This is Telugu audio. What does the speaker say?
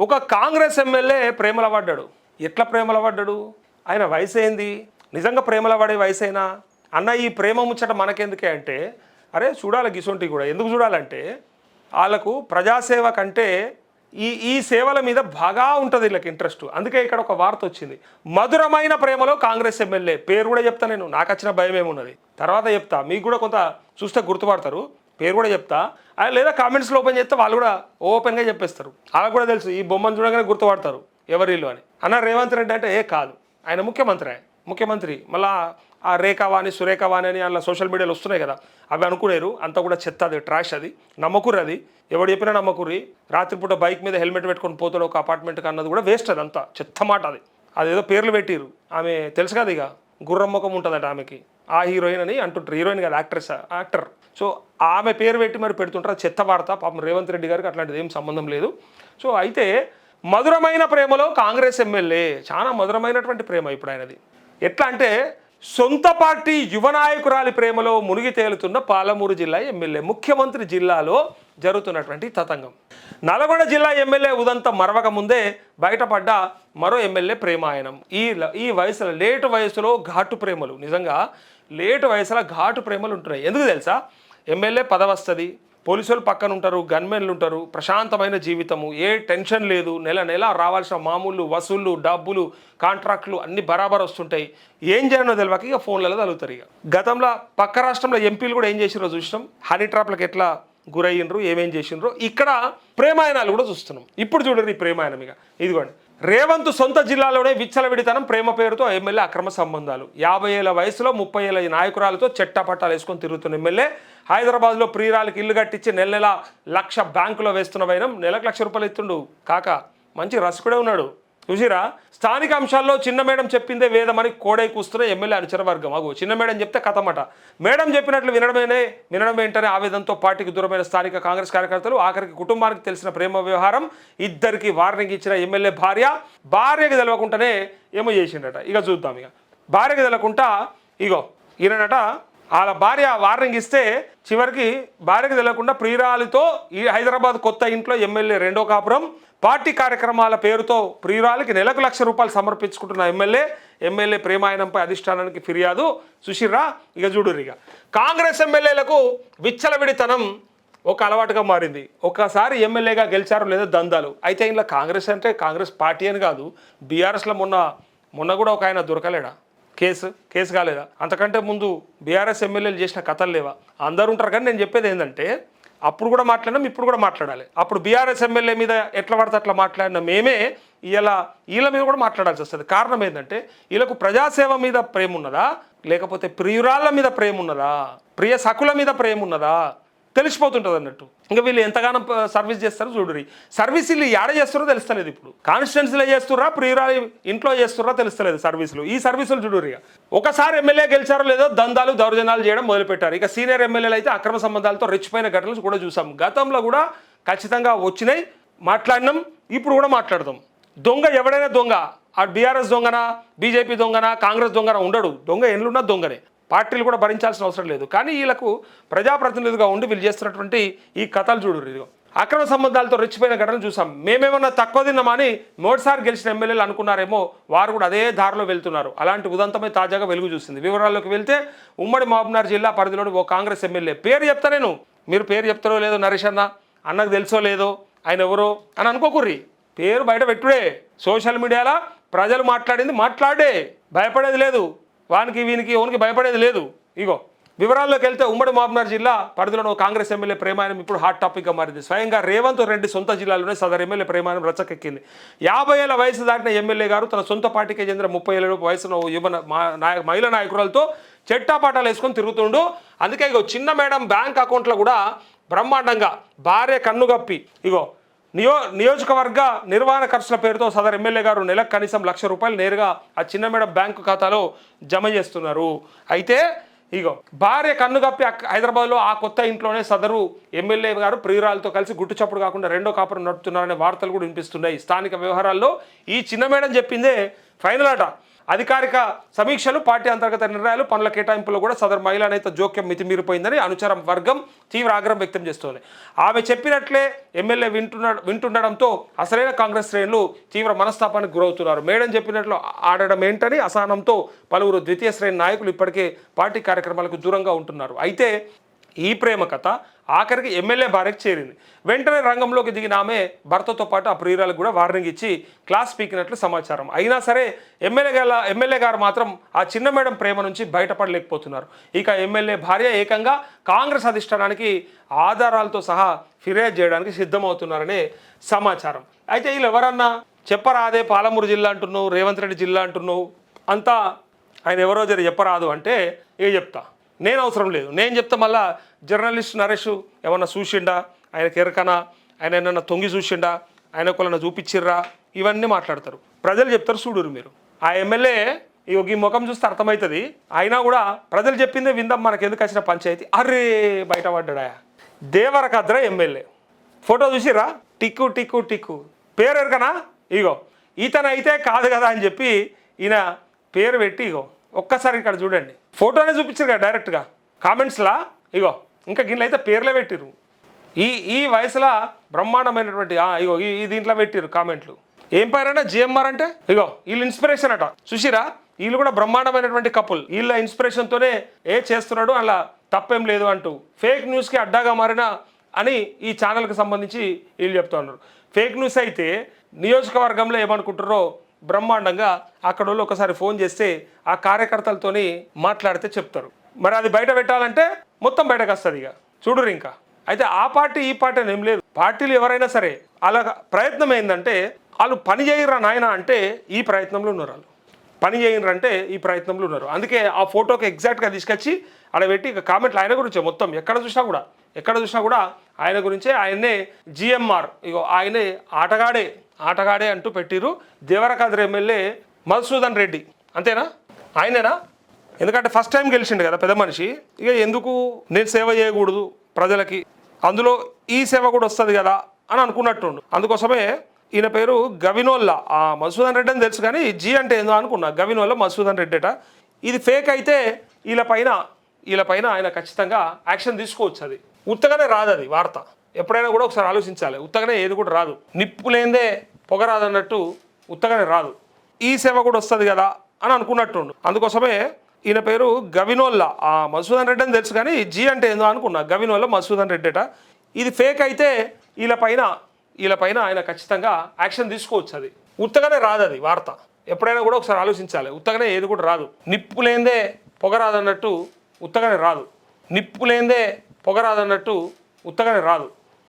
ఒక కాంగ్రెస్ ఎమ్మెల్యే ప్రేమల పడ్డాడు. ఎట్లా ప్రేమల పడ్డాడు? ఆయన వయసు ఏంది? నిజంగా ప్రేమల పడే వయసైనా? అన్న ఈ ప్రేమ ముచ్చట మనకెందుకే అంటే, అరే చూడాలి గిసొంటి కూడా. ఎందుకు చూడాలంటే వాళ్ళకు ప్రజాసేవ కంటే ఈ సేవల మీద బాగా ఉంటుంది వీళ్ళకి ఇంట్రెస్ట్. అందుకే ఇక్కడ ఒక వార్త వచ్చింది, మధురమైన ప్రేమలో కాంగ్రెస్ ఎమ్మెల్యే. పేరు కూడా చెప్తా నేను, నాకు వచ్చిన భయం ఏమున్నది తర్వాత చెప్తా, మీకు కూడా కొంత చూస్తే గుర్తుపడతారు. పేరు కూడా చెప్తా, లేదా కామెంట్స్లో ఓపెన్ చేస్తే వాళ్ళు కూడా ఓపెన్గా చెప్పేస్తారు. వాళ్ళకు కూడా తెలుసు, ఈ బొమ్మను చూడగానే గుర్తుపడతారు ఎవరిల్లు అని. అన్న రేవంత్ రెడ్డి అంటే కాదు, ఆయన ముఖ్యమంత్రి. మళ్ళీ ఆ రేఖావాణి సురేఖావాణి అని అలా సోషల్ మీడియాలో వస్తున్నాయి కదా, అవి అనుకునేరు. అంతా కూడా చెత్త, అది ట్రాష్, అది నమ్మకుర్రి. అది ఎవడు చెప్పినా నమ్మకుర్రి. రాత్రిపూట బైక్ మీద హెల్మెట్ పెట్టుకొని పోతాడు ఒక అపార్ట్మెంట్కి అన్నది కూడా వేస్ట్. అది అంతా చెత్త మాట. అదేదో పేర్లు పెట్టిరు. ఆమె తెలుసు కదా, ఇక గుర్రం ముఖం ఉంటుందట ఆమెకి, ఆ హీరోయిన్ అని అంటుంటారు. హీరోయిన్ కదా, యాక్టర్. సో ఆమె పేరు పెట్టి మరి పెడుతుంటారు. చెత్త వార్త. పాపం రేవంత్ రెడ్డి గారికి అట్లాంటిది ఏం సంబంధం లేదు. సో అయితే మధురమైన ప్రేమలో కాంగ్రెస్ ఎమ్మెల్యే, చాలా మధురమైనటువంటి ప్రేమ ఇప్పుడు ఆయనది. ఎట్లా అంటే సొంత పార్టీ యువ నాయకురాలి ప్రేమలో మునిగి తేలుతున్న పాలమూరు జిల్లా ఎమ్మెల్యే. ముఖ్యమంత్రి జిల్లాలో జరుగుతున్నటువంటి తతంగం. నల్గొండ జిల్లా ఎమ్మెల్యే ఉదంత మరవక ముందే బయటపడ్డ మరో ఎమ్మెల్యే ప్రేమాయణం. ఈ వయసులో, లేటు వయసులో ఘాటు ప్రేమలు, నిజంగా లేటు వయసులో ఘాటు ప్రేమలు ఉంటున్నాయి. ఎందుకు తెలుసా? ఎమ్మెల్యే పదవి వస్తుంది, పోలీసులు పక్కన ఉంటారు, గన్మెన్లు ఉంటారు, ప్రశాంతమైన జీవితము, ఏ టెన్షన్ లేదు, నెల రావాల్సిన మామూలు వసూళ్ళు, డబ్బులు, కాంట్రాక్ట్లు అన్ని బరాబర్ వస్తుంటాయి. ఏం చేయనో తెలియక ఇక ఫోన్లలో తగులుతారు. ఇక గతంలో పక్క రాష్ట్రంలో ఎంపీలు కూడా ఏం చేసిరో చూసినాం. హనీ ట్రాప్లకు ఎట్లా గురయ్యిండ్రు, ఏమేం చేసిండ్రు. ఇక్కడ ప్రేమాయణాలు కూడా చూస్తున్నాం. ఇప్పుడు చూడండి ఈ ప్రేమాయణం. ఇక ఇదిగోండి, రేవంత్ సొంత జిల్లాలోనే విచ్చలవిడితనం, ప్రేమ పేరుతో ఎమ్మెల్యే అక్రమ సంబంధాలు. 50 ఏళ్ల వయసులో 30 ఏళ్ల నాయకురాలతో చెట్టాపట్టాలు వేసుకొని తిరుగుతున్న ఎమ్మెల్యే హైదరాబాద్లో ప్రియురాలకి ఇల్లు కట్టించి నెల లక్ష బ్యాంకులో వేస్తున్న వైనం. నెలకు ₹1,00,000 ఇస్తుండు కాక, మంచి రసికుడే ఉన్నాడు. చూసిరా, స్థానిక అంశాల్లో చిన్న మేడం చెప్పిందే వేదమని కోడై కూస్తున్న ఎమ్మెల్యే అనుచర వర్గం. చిన్న మేడం చెప్తే కథమట. మేడం చెప్పినట్లు వినడం ఏంటనే ఆవేదనతో పార్టీకి దూరమైన స్థానిక కాంగ్రెస్ కార్యకర్తలు, ఆఖరికి కుటుంబానికి తెలిసిన ప్రేమ వ్యవహారం. ఇద్దరికి వార్నింగ్ ఇచ్చిన ఎమ్మెల్యే భార్యకి తెలవకుండానే ఏమో చేసిండట. ఇక చూద్దాం. ఇక భార్యకి తెలవకుండా ఈయనట వాళ్ళ భార్య వార్నింగ్ ఇస్తే చివరికి భార్యకి తెలవకుండా ప్రియురాలితో ఈ హైదరాబాద్ కొత్త ఇంట్లో ఎమ్మెల్యే రెండో కాపురం. పార్టీ కార్యక్రమాల పేరుతో ప్రియురాలికి నెలకు ₹1,00,000 సమర్పించుకుంటున్న ఎమ్మెల్యే ప్రేమాయణంపై అధిష్టానానికి ఫిర్యాదు. సుశీర్రా, ఇక చూడుర్రి. ఇక కాంగ్రెస్ ఎమ్మెల్యేలకు విచ్చలవిడితనం ఒక అలవాటుగా మారింది. ఒక్కసారి ఎమ్మెల్యేగా గెలిచారు లేదా దందాలు. అయితే ఇలా కాంగ్రెస్ అంటే కాంగ్రెస్ పార్టీ అని కాదు, బీఆర్ఎస్లో మొన్న కూడా ఒక ఆయన దొరకలేడా? కేసు కాలేదా? అంతకంటే ముందు బీఆర్ఎస్ ఎమ్మెల్యేలు చేసిన కథలు లేవా? అందరూ ఉంటారు. కానీ నేను చెప్పేది ఏంటంటే, అప్పుడు కూడా మాట్లాడినాం, ఇప్పుడు కూడా మాట్లాడాలి. అప్పుడు బీఆర్ఎస్ ఎమ్మెల్యే మీద ఎట్లా పడితే అట్లా మాట్లాడిన మేమే వీళ్ళ మీద కూడా మాట్లాడాల్సి వస్తుంది. కారణం ఏంటంటే, వీళ్ళకు ప్రజాసేవ మీద ప్రేమ ఉన్నదా, లేకపోతే ప్రియురాళ్ళ మీద ప్రేమ ఉన్నదా, ప్రియ సకుల మీద ప్రేమ ఉన్నదా తెలిసిపోతుంటుంది అన్నట్టు. ఇంకా వీళ్ళు ఎంతగానో సర్వీస్ చేస్తారో చూడురి. సర్వీస్ వీళ్ళు ఏడ చేస్తారో తెలుస్తలేదు. ఇప్పుడు కాన్స్టిట్యున్సీలో చేస్తుర్రా, ప్రియురాలి ఇంట్లో చేస్తుర్రా తెలుస్తలేదు సర్వీసులు. ఈ సర్వీసులు చూడురి. ఒకసారి ఎమ్మెల్యే గెలిచారో లేదో దందాలు, దౌర్జన్యాలు చేయడం మొదలుపెట్టారు. ఇక సీనియర్ ఎమ్మెల్యేలు అయితే అక్రమ సంబంధాలతో రెచ్చిపోయిన ఘటనలు కూడా చూసాం. గతంలో కూడా ఖచ్చితంగా వచ్చినాయి, మాట్లాడినాం, ఇప్పుడు కూడా మాట్లాడదాం. దొంగ ఎవడైనా దొంగ, ఆ బీఆర్ఎస్ దొంగనా, బీజేపీ దొంగనా, కాంగ్రెస్ దొంగనా ఉండడు. దొంగ ఎన్నున్నా దొంగనే. పార్టీలు కూడా భరించాల్సిన అవసరం లేదు. కానీ వీళ్ళకు ప్రజాప్రతినిధులుగా ఉండి వీళ్ళు చేస్తున్నటువంటి ఈ కథలు చూడరు. ఇదిగో అక్రమ సంబంధాలతో రెచ్చిపోయిన ఘటనలు చూసాం. మేమేమన్నా తక్కువ తిన్నామని మరోసారి గెలిచిన ఎమ్మెల్యేలు అనుకున్నారేమో, వారు కూడా అదే దారిలో వెళ్తున్నారు. అలాంటి ఉదంతమే తాజాగా వెలుగు చూసింది. వివరాల్లోకి వెళ్తే, ఉమ్మడి మహబూబ్నగర్ జిల్లా పరిధిలోని ఓ కాంగ్రెస్ ఎమ్మెల్యే పేరు చెప్తా నేను, మీరు పేరు చెప్తారో లేదో, నరేష్ అన్నకు తెలుసో లేదో ఆయన ఎవరో అని అనుకోకుర్రి. పేరు బయట పెట్టుడే. సోషల్ మీడియాలో ప్రజలు మాట్లాడే, భయపడేది లేదు. వీనికి భయపడేది లేదు. ఇగో వివరాల్లోకి వెళ్తే, ఉమ్మడి మహబూబ్నగర్ జిల్లా పరిధిలోని కాంగ్రెస్ ఎమ్మెల్యే ప్రేమాయణం ఇప్పుడు హాట్ టాపిక్గా మారింది. స్వయంగా రేవంత్ రెడ్డి సొంత జిల్లాలోనే సదరు ఎమ్మెల్యే ప్రేమాయణం రచ్చకెక్కింది. 50 ఏళ్ల వయసు దాటిన ఎమ్మెల్యే గారు తన సొంత పార్టీకి చెందిన 30 ఏళ్ల వయసున్న మహిళా నాయకురాలతో చెట్టాపాటాలు వేసుకొని తిరుగుతుండు. అందుకే చిన్న మేడం బ్యాంక్ అకౌంట్లో కూడా బ్రహ్మాండంగా భార్య కన్నుగప్పి నియోజకవర్గ నిర్వహణ ఖర్చుల పేరుతో సదరు ఎమ్మెల్యే గారు నెలకు కనీసం ₹1,00,000 నేరుగా ఆ చిన్న మేడం బ్యాంకు ఖాతాలో జమ చేస్తున్నారు. అయితే భార్య కన్నుగప్పి హైదరాబాద్లో ఆ కొత్త ఇంట్లోనే సదరు ఎమ్మెల్యే గారు ప్రియురాలతో కలిసి గుట్టు చప్పుడు కాకుండా రెండో కాపురం నడుపుతున్నారనే వార్తలు కూడా వినిపిస్తున్నాయి. స్థానిక వ్యవహారాల్లో ఈ చిన్న మేడం చెప్పిందే ఫైనల్ అట. అధికారిక సమీక్షలు, పార్టీ అంతర్గత నిర్ణయాలు, పనుల కేటాయింపులో కూడా సదరు మహిళా నేత జోక్యం మితిమీరిపోయిందని అనుచర వర్గం తీవ్ర ఆగ్రహం వ్యక్తం చేస్తోంది. ఆమె చెప్పినట్లే ఎమ్మెల్యే వింటుండడంతో అసలైన కాంగ్రెస్ శ్రేణులు తీవ్ర మనస్తాపానికి గురవుతున్నారు. మేడం చెప్పినట్లు ఆడడం ఏంటని అసహనంతో పలువురు ద్వితీయ శ్రేణి నాయకులు ఇప్పటికే పార్టీ కార్యక్రమాలకు దూరంగా ఉంటున్నారు. అయితే ఈ ప్రేమ కథ ఆఖరికి ఎమ్మెల్యే భార్యకు చేరింది. వెంటనే రంగంలోకి దిగిన ఆమె భర్తతో పాటు ఆ ప్రియురాలకు కూడా వార్నింగ్ ఇచ్చి క్లాస్ పీకినట్లు సమాచారం. అయినా సరే ఎమ్మెల్యే గారు మాత్రం ఆ చిన్న మేడం ప్రేమ నుంచి బయటపడలేకపోతున్నారు. ఇక ఎమ్మెల్యే భార్య ఏకంగా కాంగ్రెస్ అధిష్టానానికి ఆధారాలతో సహా ఫిర్యాదు చేయడానికి సిద్ధమవుతున్నారనే సమాచారం. అయితే వీళ్ళు ఎవరన్నా చెప్పరాదే, పాలమూరు జిల్లా అంటున్నావు, రేవంత్ రెడ్డి జిల్లా అంటున్నావు, అంతా ఆయన ఎవరో జర చెప్పరాదు అంటే ఏ చెప్తా, నేను అవసరం లేదు, నేను చెప్తా. మళ్ళా జర్నలిస్ట్ నరేష్ ఏమన్నా చూసిండా, ఆయనకి ఎరకనా, ఆయన ఏమన్నా తొంగి చూసిండా, ఆయన ఒకళ్ళని చూపించిర్రా, ఇవన్నీ మాట్లాడతారు. ప్రజలు చెప్తారు, చూడురు మీరు. ఆ ఎమ్మెల్యే ఈ ముఖం చూస్తే అర్థమవుతుంది. అయినా కూడా ప్రజలు చెప్పిందే విందాం, మనకు ఎందుకు వచ్చిన పంచాయతీ. అరే బయటపడ్డా దేవరకద్ర ఎమ్మెల్యే ఫోటో చూసిర్రా, టిక్కు టిక్కు టిక్కు, పేరు ఎరకనా, ఇగో ఇతనైతే కాదు కదా అని చెప్పి ఈయన పేరు పెట్టి, ఇగో ఒక్కసారి ఇక్కడ చూడండి, ఫోటోనే చూపించారు కదా డైరెక్ట్గా కామెంట్స్లా, ఇగో ఇంకా గిన్నెలు అయితే పేర్లే పెట్టిరు. ఈ వయసులో బ్రహ్మాండమైనటువంటి ఇగో ఈ దీంట్లో పెట్టిరు కామెంట్లు. ఏం పేరంటే జిఎంఆర్ అంటే, ఇగో వీళ్ళు ఇన్స్పిరేషన్ అట, చూసిరా, వీళ్ళు కూడా బ్రహ్మాండమైనటువంటి కపుల్. వీళ్ళ ఇన్స్పిరేషన్తోనే చేస్తున్నాడు, అలా తప్పేం లేదు అంటూ ఫేక్ న్యూస్కి అడ్డాగా మారిన అని ఈ ఛానల్కి సంబంధించి వీళ్ళు చెప్తా ఉన్నారు. ఫేక్ న్యూస్ అయితే నియోజకవర్గంలో ఏమనుకుంటారో బ్రహ్మాండంగా అక్కడ వాళ్ళు ఒకసారి ఫోన్ చేస్తే ఆ కార్యకర్తలతోని మాట్లాడితే చెప్తారు. మరి అది బయట పెట్టాలంటే మొత్తం బయటకు వస్తుంది. ఇక చూడరు ఇంకా. అయితే ఆ పార్టీ ఈ పార్టీ అని ఏం లేదు, పార్టీలు ఎవరైనా సరే అలా ప్రయత్నం ఏంటంటే వాళ్ళు పని చేయరా నాయన అంటే ఈ ప్రయత్నంలో ఉన్నారు, వాళ్ళు పని చేయరంటే ఈ ప్రయత్నంలో ఉన్నారు. అందుకే ఆ ఫోటోకి ఎగ్జాక్ట్గా తీసుకొచ్చి అలా పెట్టి ఇక కామెంట్లు ఆయన గురించే మొత్తం ఎక్కడ చూసినా కూడా ఆయన గురించే, ఆయన్నే జిఎంఆర్, ఇగో ఆయనే ఆటగాడే అంటూ పెట్టిరు. దేవరకద్ర ఎమ్మెల్యే మధుసూదన్ రెడ్డి, అంతేనా, ఆయనేనా? ఎందుకంటే ఫస్ట్ టైం గెలిచిండు కదా పెద్ద మనిషి, ఇక ఎందుకు నేను సేవ చేయకూడదు ప్రజలకి, అందులో ఈ సేవ కూడా వస్తుంది కదా అని అనుకున్నట్టుండు. అందుకోసమే ఈయన పేరు గవినోల్లా, మధుసూదన్ రెడ్డి అని తెలుసు కానీ జీ అంటే ఏందో అనుకున్నా, గవినోల్లా మధుసూదన్ రెడ్డి అట. ఇది ఫేక్ అయితే వీళ్ళ పైన ఆయన ఖచ్చితంగా యాక్షన్ తీసుకోవచ్చు. అది ఉత్తగానే రాదు, అది వార్త ఎప్పుడైనా కూడా ఒకసారి ఆలోచించాలి. ఉత్తగానే ఏది కూడా రాదు, నిప్పు లేదే పొగ రాదన్నట్టు ఉత్తగానే రాదు. ఈ సేవ కూడా వస్తుంది కదా అని అనుకున్నట్టుండు. అందుకోసమే ఈయన పేరు గవినోల్లా, మధుసూదన్ రెడ్డి అని తెలుసు కానీ జీ అంటే ఏందో అనుకున్నా, గవినోల్లా మధుసూదన్ రెడ్డి అట. ఇది ఫేక్ అయితే వీళ్ళ పైన ఆయన ఖచ్చితంగా యాక్షన్ తీసుకోవచ్చు. అది ఉత్తగానే రాదు, అది వార్త ఎప్పుడైనా కూడా ఒకసారి ఆలోచించాలి. ఉత్తగానే ఏది కూడా రాదు, నిప్పు లేదే పొగ రాదన్నట్టు ఉత్తగానే రాదు, నిప్పు లేదే పొగ రాదన్నట్టు ఉత్తగానే రాదు.